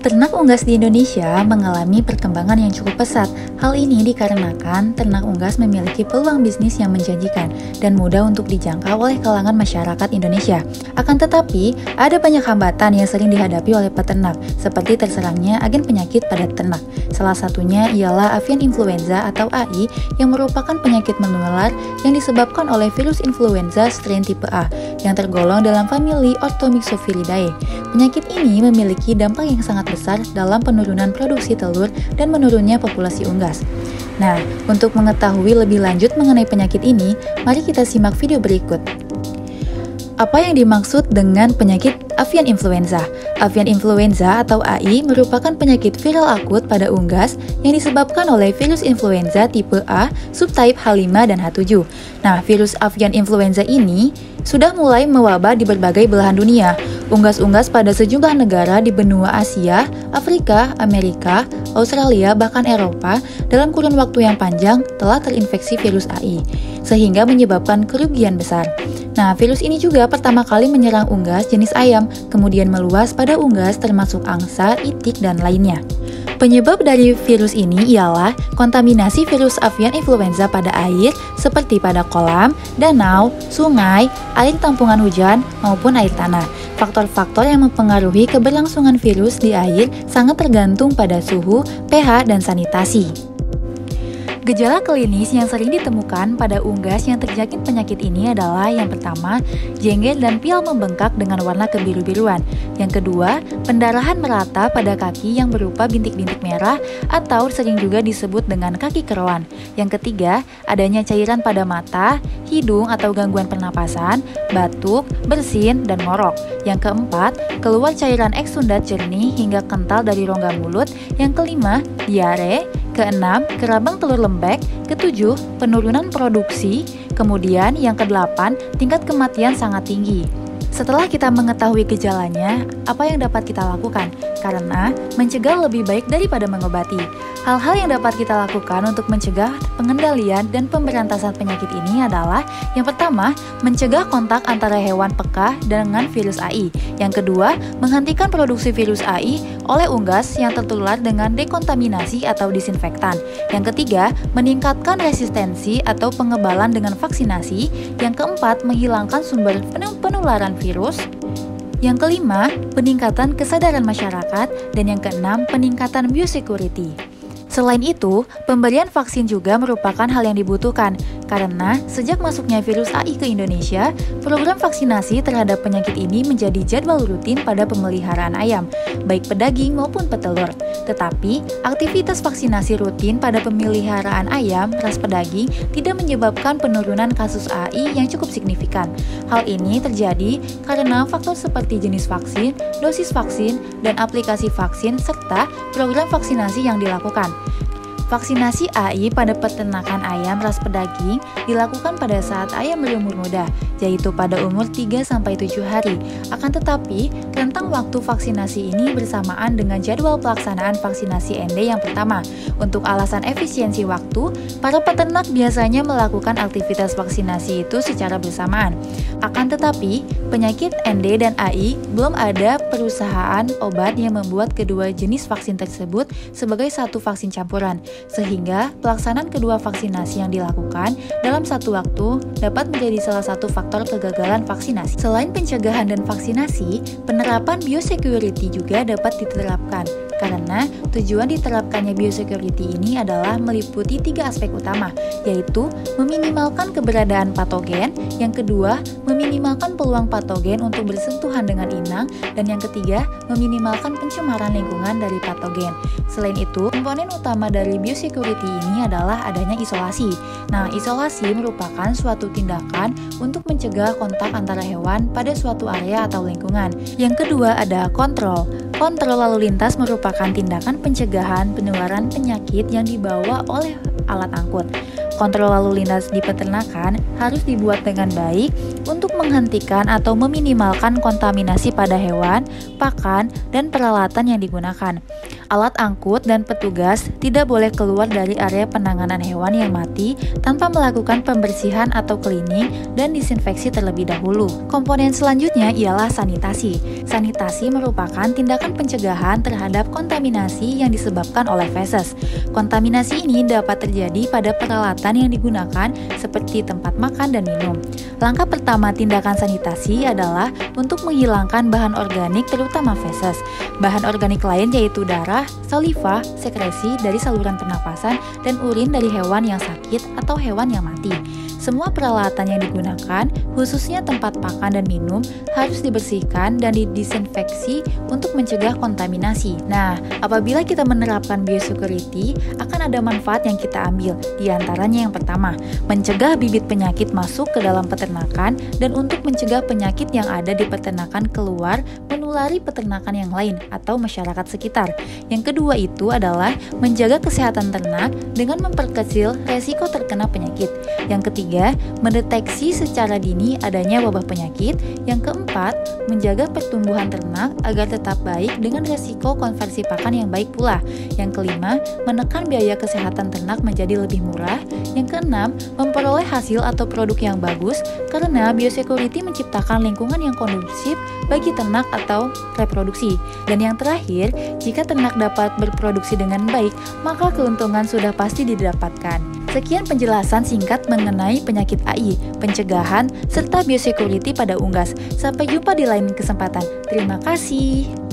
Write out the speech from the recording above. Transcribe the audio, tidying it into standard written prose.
Ternak unggas di Indonesia mengalami perkembangan yang cukup pesat. Hal ini dikarenakan ternak unggas memiliki peluang bisnis yang menjanjikan dan mudah untuk dijangkau oleh kalangan masyarakat Indonesia. Akan tetapi, ada banyak hambatan yang sering dihadapi oleh peternak, seperti terserangnya agen penyakit pada ternak. Salah satunya ialah avian influenza atau AI yang merupakan penyakit menular yang disebabkan oleh virus influenza strain tipe A yang tergolong dalam famili Orthomyxoviridae. Penyakit ini memiliki dampak yang sangat besar dalam penurunan produksi telur dan menurunnya populasi unggas. Nah, untuk mengetahui lebih lanjut mengenai penyakit ini, mari kita simak video berikut. Apa yang dimaksud dengan penyakit avian influenza? Avian influenza atau AI merupakan penyakit viral akut pada unggas yang disebabkan oleh virus influenza tipe A, subtype H5 dan H7. Nah, virus avian influenza ini sudah mulai mewabah di berbagai belahan dunia. Unggas-unggas pada sejumlah negara di benua Asia, Afrika, Amerika, Australia, bahkan Eropa dalam kurun waktu yang panjang telah terinfeksi virus AI, sehingga menyebabkan kerugian besar. Nah, virus ini juga pertama kali menyerang unggas jenis ayam, kemudian meluas pada unggas termasuk angsa, itik, dan lainnya. Penyebab dari virus ini ialah kontaminasi virus avian influenza pada air seperti pada kolam, danau, sungai, air tampungan hujan, maupun air tanah. Faktor-faktor yang mempengaruhi keberlangsungan virus di air sangat tergantung pada suhu, pH, dan sanitasi. Gejala klinis yang sering ditemukan pada unggas yang terjangkit penyakit ini adalah yang pertama, jengger dan pial membengkak dengan warna kebiru-biruan. Yang kedua, pendarahan merata pada kaki yang berupa bintik-bintik merah atau sering juga disebut dengan kaki keroan. Yang ketiga, adanya cairan pada mata, hidung atau gangguan pernapasan, batuk, bersin, dan ngorok. Yang keempat, keluar cairan eksundat jernih hingga kental dari rongga mulut. Yang kelima, diare. Keenam, kerabang telur lembek. Ketujuh, penurunan produksi. Kemudian yang kedelapan, tingkat kematian sangat tinggi. Setelah kita mengetahui gejalanya, apa yang dapat kita lakukan? Karena mencegah lebih baik daripada mengobati. Hal-hal yang dapat kita lakukan untuk mencegah pengendalian dan pemberantasan penyakit ini adalah yang pertama, mencegah kontak antara hewan peka dengan virus AI. Yang kedua, menghentikan produksi virus AI oleh unggas yang tertular dengan dekontaminasi atau disinfektan. Yang ketiga, meningkatkan resistensi atau pengebalan dengan vaksinasi. Yang keempat, menghilangkan sumber penularan virus. Yang kelima, peningkatan kesadaran masyarakat. Dan yang keenam, peningkatan biosecurity. Selain itu, pemberian vaksin juga merupakan hal yang dibutuhkan karena sejak masuknya virus AI ke Indonesia, program vaksinasi terhadap penyakit ini menjadi jadwal rutin pada pemeliharaan ayam, baik pedaging maupun petelur. Tetapi, aktivitas vaksinasi rutin pada pemeliharaan ayam ras pedaging tidak menyebabkan penurunan kasus AI yang cukup signifikan. Hal ini terjadi karena faktor seperti jenis vaksin, dosis vaksin, dan aplikasi vaksin serta program vaksinasi yang dilakukan. Vaksinasi AI pada peternakan ayam ras pedaging dilakukan pada saat ayam berumur muda, yaitu pada umur 3-7 hari. Akan tetapi, rentang waktu vaksinasi ini bersamaan dengan jadwal pelaksanaan vaksinasi ND yang pertama. Untuk alasan efisiensi waktu, para peternak biasanya melakukan aktivitas vaksinasi itu secara bersamaan. Akan tetapi, penyakit ND dan AI belum ada perusahaan obat yang membuat kedua jenis vaksin tersebut sebagai satu vaksin campuran, sehingga pelaksanaan kedua vaksinasi yang dilakukan dalam satu waktu dapat menjadi salah satu faktor kegagalan vaksinasi. Selain pencegahan dan vaksinasi, penerapan biosecurity juga dapat diterapkan. Karena tujuan diterapkannya biosecurity ini adalah meliputi 3 aspek utama, yaitu meminimalkan keberadaan patogen, yang kedua, meminimalkan peluang patogen untuk bersentuhan dengan inang, dan yang ketiga, meminimalkan pencemaran lingkungan dari patogen. Selain itu, komponen utama dari biosecurity ini adalah adanya isolasi. Nah, isolasi merupakan suatu tindakan untuk mencegah kontak antara hewan pada suatu area atau lingkungan. Yang kedua ada kontrol. Kontrol lalu lintas merupakan tindakan pencegahan penularan penyakit yang dibawa oleh alat angkut. Kontrol lalu lintas di peternakan harus dibuat dengan baik untuk menghentikan atau meminimalkan kontaminasi pada hewan, pakan, dan peralatan yang digunakan. Alat angkut dan petugas tidak boleh keluar dari area penanganan hewan yang mati tanpa melakukan pembersihan atau cleaning dan disinfeksi terlebih dahulu. Komponen selanjutnya ialah sanitasi. Sanitasi merupakan tindakan pencegahan terhadap kontaminasi yang disebabkan oleh feses. Kontaminasi ini dapat terjadi pada peralatan yang digunakan seperti tempat makan dan minum. Langkah pertama tindakan sanitasi adalah untuk menghilangkan bahan organik terutama feses. Bahan organik lain yaitu darah, saliva, sekresi dari saluran pernapasan, dan urin dari hewan yang sakit atau hewan yang mati. Semua peralatan yang digunakan, khususnya tempat makan dan minum, harus dibersihkan dan didisinfeksi untuk mencegah kontaminasi. Nah, apabila kita menerapkan biosecurity, akan ada manfaat yang kita ambil. Di antaranya yang pertama, mencegah bibit penyakit masuk ke dalam peternakan dan untuk mencegah penyakit yang ada di peternakan keluar menulari peternakan yang lain atau masyarakat sekitar. Yang kedua itu adalah menjaga kesehatan ternak dengan memperkecil resiko terkena penyakit. Yang ketiga, mendeteksi secara dini adanya wabah penyakit. Yang keempat, menjaga pertumbuhan ternak agar tetap baik dengan resiko konversi pakan yang baik pula. Yang kelima, menekan biaya kesehatan ternak menjadi lebih murah. Yang keenam, memperoleh hasil atau produk yang bagus karena biosecurity menciptakan lingkungan yang kondusif bagi ternak atau reproduksi. Dan yang terakhir, jika ternak dapat berproduksi dengan baik, maka keuntungan sudah pasti didapatkan. Sekian penjelasan singkat mengenai penyakit AI, pencegahan, serta biosecurity pada unggas. Sampai jumpa di lain kesempatan. Terima kasih.